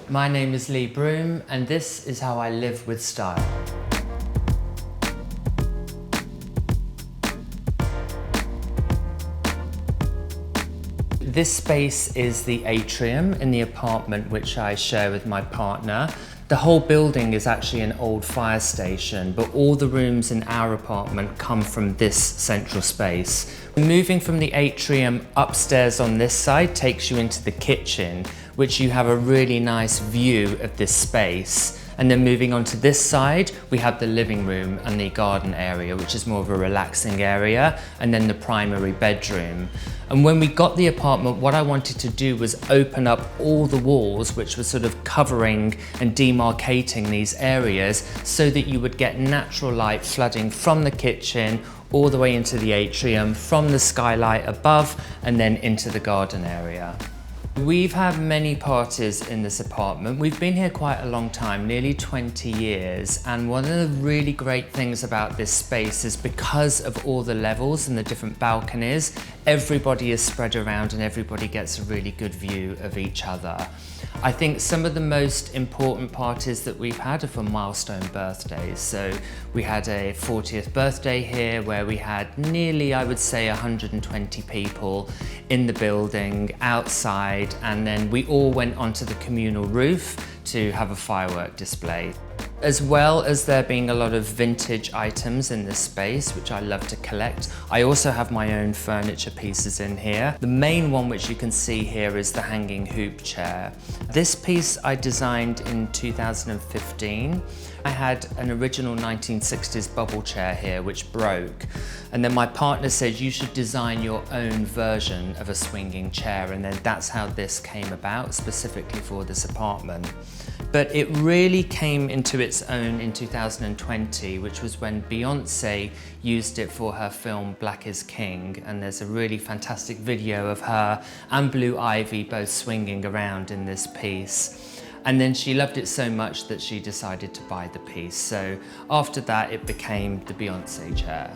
My name is Broom, and this is how I live with style. This space is the atrium in the apartment which I share with my partner. The whole building is actually an old fire station, but all the rooms in our apartment come from this central space. Moving from the atrium upstairs on this side takes you into the kitchen, which you have a really nice view of this space. And then moving on to this side, we have the living room and the garden area, which is more of a relaxing area, and then the primary bedroom. And when we got the apartment, what I wanted to do was open up all the walls, which were sort of covering and demarcating these areas so that you would get natural light flooding from the kitchen all the way into the atrium, from the skylight above, and then into the garden area. We've had many parties in this apartment. We've been here quite a long time, nearly 20 years. And one of the really great things about this space is because of all the levels and the different balconies, everybody is spread around and everybody gets a really good view of each other. I think some of the most important parties that we've had are for milestone birthdays. So we had a 40th birthday here where we had nearly, I would say, 120 people in the building, outside, and then we all went onto the communal roof to have a firework display. As well as there being a lot of vintage items in this space, which I love to collect, I also have my own furniture pieces in here. The main one which you can see here is the hanging hoop chair. This piece I designed in 2015. I had an original 1960s bubble chair here which broke, and then my partner said you should design your own version of a swinging chair, and then that's how this came about specifically for this apartment. But it really came into its own in 2020, which was when Beyonce used it for her film Black is King, and there's a really fantastic video of her and Blue Ivy both swinging around in this piece. And then she loved it so much that she decided to buy the piece. So after that, it became the Beyonce chair.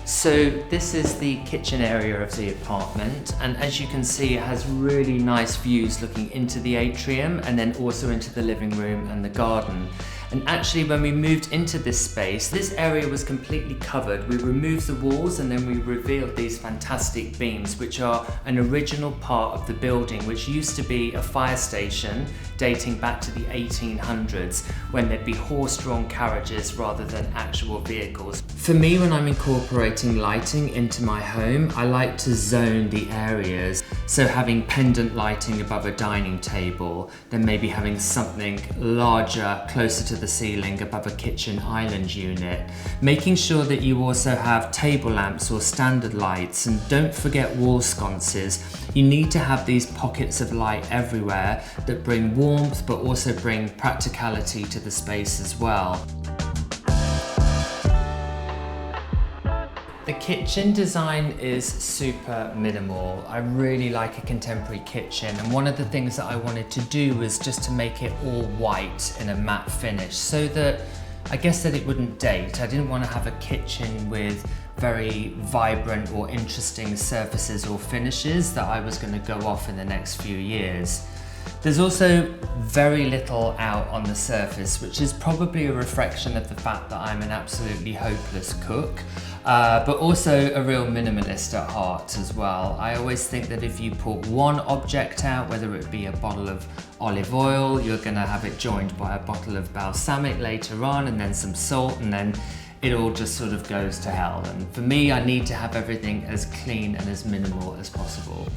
So this is the kitchen area of the apartment, and as you can see, it has really nice views looking into the atrium and then also into the living room and the garden. And actually, when we moved into this space, this area was completely covered. We removed the walls and then we revealed these fantastic beams, which are an original part of the building, which used to be a fire station dating back to the 1800s, when there'd be horse-drawn carriages rather than actual vehicles. For me, when I'm incorporating lighting into my home, I like to zone the areas. So having pendant lighting above a dining table, then maybe having something larger closer to the ceiling above a kitchen island unit. Making sure that you also have table lamps or standard lights, and don't forget wall sconces. You need to have these pockets of light everywhere that bring warmth but also bring practicality to the space as well. The kitchen design is super minimal. I really like a contemporary kitchen, and one of the things that I wanted to do was just to make it all white in a matte finish so that I guess that it wouldn't date. I didn't want to have a kitchen with very vibrant or interesting surfaces or finishes that I was going to go off in the next few years. There's also very little out on the surface, which is probably a reflection of the fact that I'm an absolutely hopeless cook, but also a real minimalist at heart as well. I always think that if you put one object out, whether it be a bottle of olive oil, you're going to have it joined by a bottle of balsamic later on, and then some salt, and then it all just sort of goes to hell. And for me, I need to have everything as clean and as minimal as possible.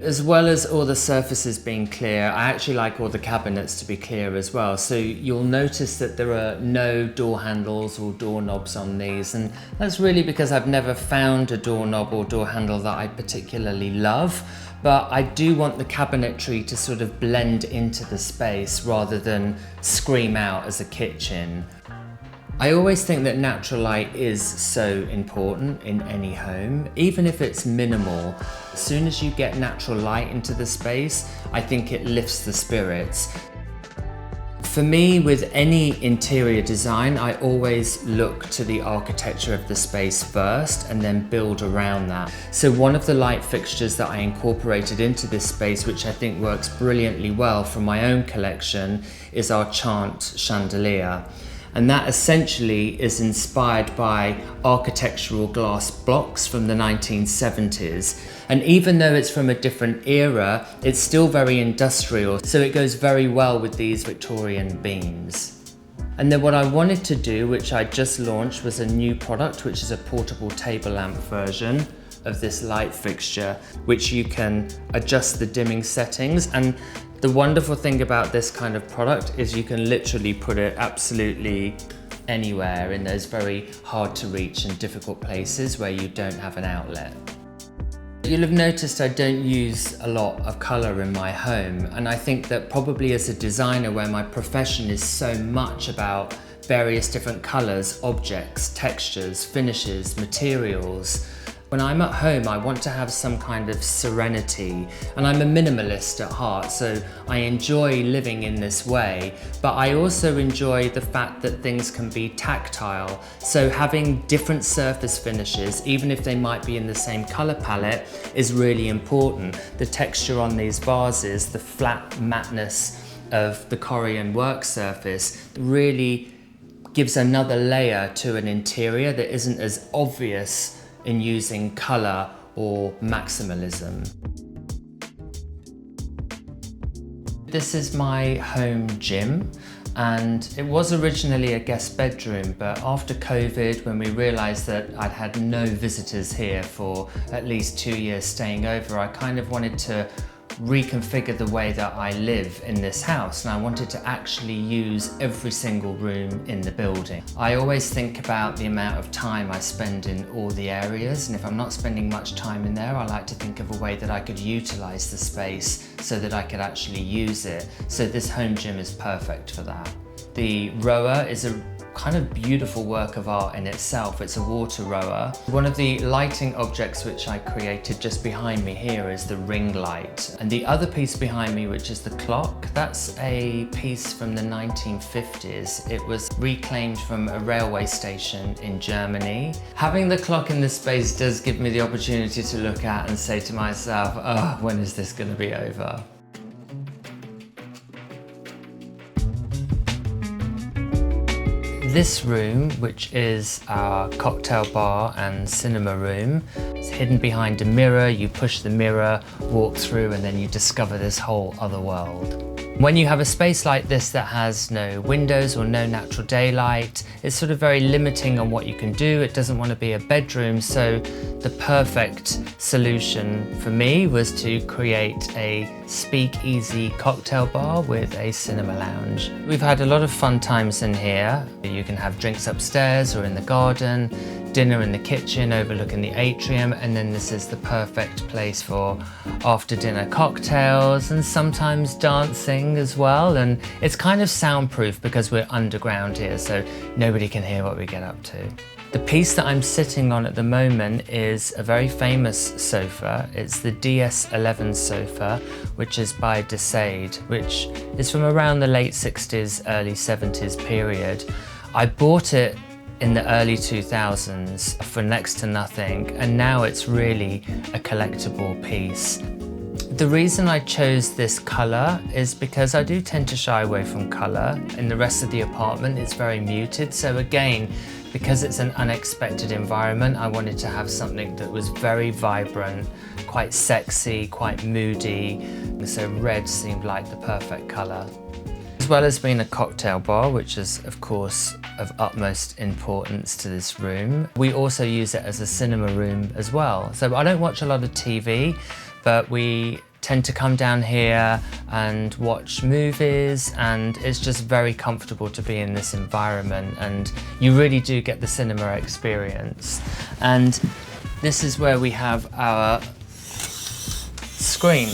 As well as all the surfaces being clear, I actually like all the cabinets to be clear as well. So you'll notice that there are no door handles or doorknobs on these, and that's really because I've never found a doorknob or door handle that I particularly love. But I do want the cabinetry to sort of blend into the space rather than scream out as a kitchen. I always think that natural light is so important in any home, even if it's minimal. As soon as you get natural light into the space, I think it lifts the spirits. For me, with any interior design, I always look to the architecture of the space first and then build around that. So one of the light fixtures that I incorporated into this space, which I think works brilliantly well from my own collection, is our Chant chandelier. And that essentially is inspired by architectural glass blocks from the 1970s. And even though it's from a different era, it's still very industrial, so it goes very well with these Victorian beams. And then what I wanted to do, which I just launched, was a new product, which is a portable table lamp version of this light fixture, which you can adjust the dimming settings. And the wonderful thing about this kind of product is you can literally put it absolutely anywhere in those very hard to reach and difficult places where you don't have an outlet. You'll have noticed I don't use a lot of colour in my home, and I think that probably as a designer, where my profession is so much about various different colours, objects, textures, finishes, materials, when I'm at home, I want to have some kind of serenity, and I'm a minimalist at heart, so I enjoy living in this way, but I also enjoy the fact that things can be tactile. So having different surface finishes, even if they might be in the same color palette, is really important. The texture on these vases, the flat mattness of the Korean work surface really gives another layer to an interior that isn't as obvious in using colour or maximalism. This is my home gym, and it was originally a guest bedroom, but after COVID, when we realised that I'd had no visitors here for at least 2 years staying over, I kind of wanted to reconfigure the way that I live in this house, and I wanted to actually use every single room in the building. I always think about the amount of time I spend in all the areas, and if I'm not spending much time in there, I like to think of a way that I could utilise the space so that I could actually use it. So this home gym is perfect for that. The rower is a kind of beautiful work of art in itself. It's a water rower. One of the lighting objects which I created just behind me here is the ring light. And the other piece behind me, which is the clock, that's a piece from the 1950s. It was reclaimed from a railway station in Germany. Having the clock in this space does give me the opportunity to look at and say to myself, oh, when is this going to be over? This room, which is our cocktail bar and cinema room, is hidden behind a mirror. You push the mirror, walk through, and then you discover this whole other world. When you have a space like this that has no windows or no natural daylight, it's sort of very limiting on what you can do. It doesn't want to be a bedroom, so the perfect solution for me was to create a speakeasy cocktail bar with a cinema lounge. We've had a lot of fun times in here. You can have drinks upstairs or in the garden, dinner in the kitchen overlooking the atrium, and then this is the perfect place for after dinner cocktails and sometimes dancing as well. And it's kind of soundproof because we're underground here, so nobody can hear what we get up to. The piece that I'm sitting on at the moment is a very famous sofa. It's the DS11 sofa, which is by Desade, which is from around the late 60s, early 70s period. I bought it in the early 2000s for next to nothing, and now it's really a collectible piece. The reason I chose this colour is because I do tend to shy away from colour. In the rest of the apartment it's very muted, so again, because it's an unexpected environment, I wanted to have something that was very vibrant, quite sexy, quite moody, so red seemed like the perfect colour. As well as being a cocktail bar, which is of course of utmost importance to this room, we also use it as a cinema room as well. So I don't watch a lot of TV, but we tend to come down here and watch movies, and it's just very comfortable to be in this environment, and you really do get the cinema experience. And this is where we have our screen.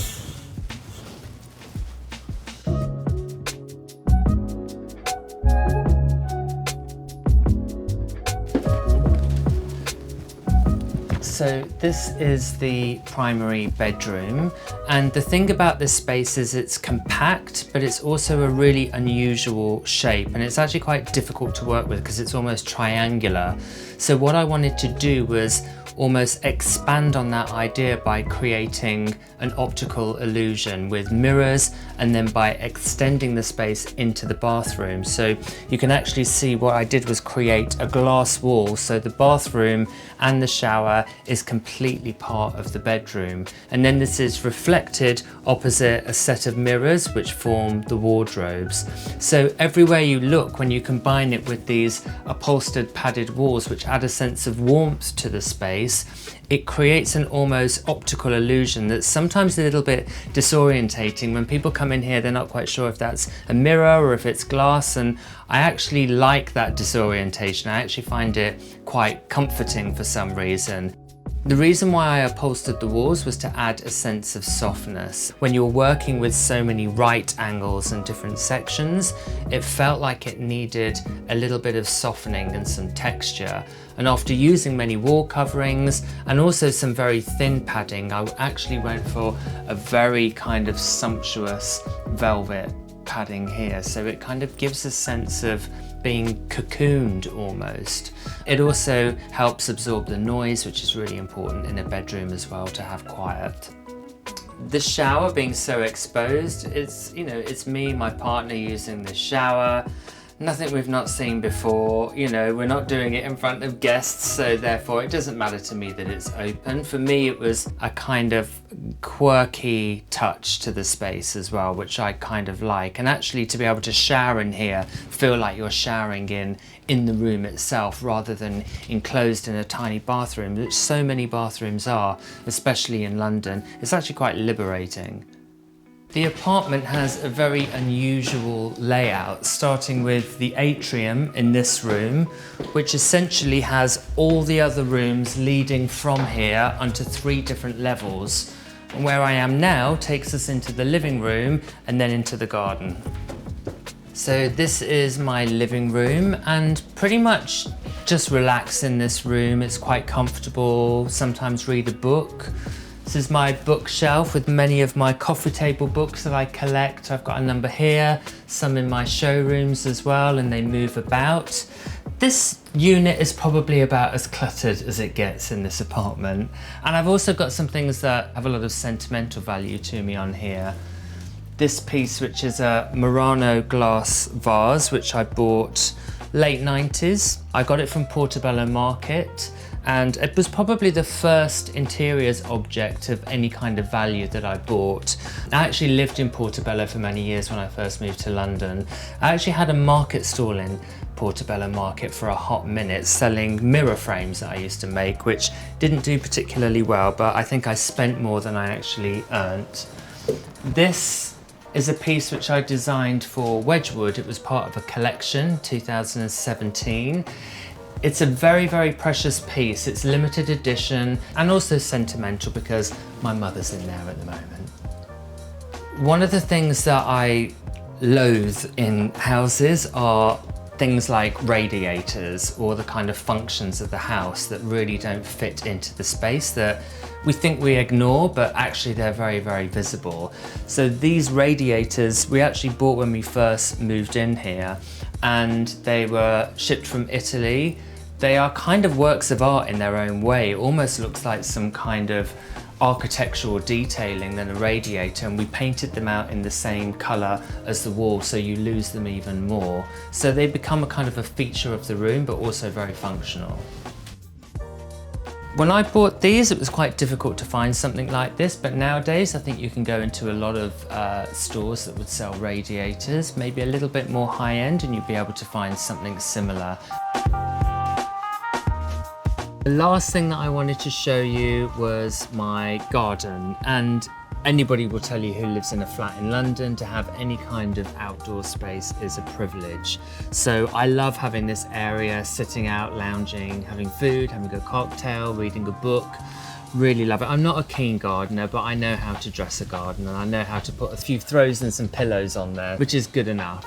So this is the primary bedroom, and the thing about this space is it's compact, but it's also a really unusual shape, and it's actually quite difficult to work with because it's almost triangular. So what I wanted to do was almost expand on that idea by creating an optical illusion with mirrors, and then by extending the space into the bathroom. So you can actually see what I did was create a glass wall, so the bathroom and the shower is completely part of the bedroom, and then this is reflected opposite a set of mirrors which form the wardrobes. So everywhere you look, when you combine it with these upholstered padded walls which add a sense of warmth to the space, it creates an almost optical illusion that's sometimes a little bit disorientating. When people come in here, they're not quite sure if that's a mirror or if it's glass, and I actually like that disorientation. I actually find it quite comforting for some reason. The reason why I upholstered the walls was to add a sense of softness. When you're working with so many right angles and different sections, it felt like it needed a little bit of softening and some texture. And after using many wall coverings and also some very thin padding, I actually went for a very kind of sumptuous velvet padding here. So it kind of gives a sense of being cocooned almost. It also helps absorb the noise, which is really important in a bedroom as well, to have quiet. The shower being so exposed, it's me, my partner using the shower. Nothing we've not seen before, we're not doing it in front of guests, so therefore it doesn't matter to me that it's open. For me, it was a kind of quirky touch to the space as well, which I kind of like. And actually to be able to shower in here, feel like you're showering in the room itself rather than enclosed in a tiny bathroom, which so many bathrooms are, especially in London, it's actually quite liberating. The apartment has a very unusual layout, starting with the atrium in this room, which essentially has all the other rooms leading from here onto 3 different levels. And where I am now takes us into the living room and then into the garden. So this is my living room, and pretty much just relax in this room. It's quite comfortable, sometimes read a book. This is my bookshelf with many of my coffee table books that I collect. I've got a number here, some in my showrooms as well, and they move about. This unit is probably about as cluttered as it gets in this apartment. And I've also got some things that have a lot of sentimental value to me on here. This piece, which is a Murano glass vase, which I bought late 90s. I got it from Portobello Market, and it was probably the first interiors object of any kind of value that I bought. I actually lived in Portobello for many years when I first moved to London. I actually had a market stall in Portobello Market for a hot minute, selling mirror frames that I used to make, which didn't do particularly well, but I think I spent more than I actually earned. This is a piece which I designed for Wedgwood. It was part of a collection, 2017. It's a very, very precious piece. It's limited edition and also sentimental because my mother's in there at the moment. One of the things that I loathe in houses are things like radiators or the kind of functions of the house that really don't fit into the space, that we think we ignore, but actually they're very, very visible. So these radiators we actually bought when we first moved in here, and they were shipped from Italy. They are kind of works of art in their own way. It almost looks like some kind of architectural detailing than a radiator, and we painted them out in the same colour as the wall, so you lose them even more. So they become a kind of a feature of the room, but also very functional. When I bought these, it was quite difficult to find something like this, but nowadays I think you can go into a lot of stores that would sell radiators, maybe a little bit more high-end, and you'd be able to find something similar. The last thing that I wanted to show you was my garden, and anybody will tell you who lives in a flat in London, to have any kind of outdoor space is a privilege. So I love having this area, sitting out, lounging, having food, having a cocktail, reading a book. Really love it. I'm not a keen gardener, but I know how to dress a garden, and I know how to put a few throws and some pillows on there, which is good enough.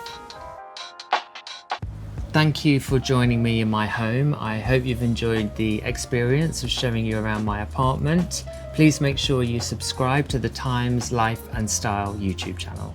Thank you for joining me in my home. I hope you've enjoyed the experience of showing you around my apartment. Please make sure you subscribe to the Times Life and Style YouTube channel.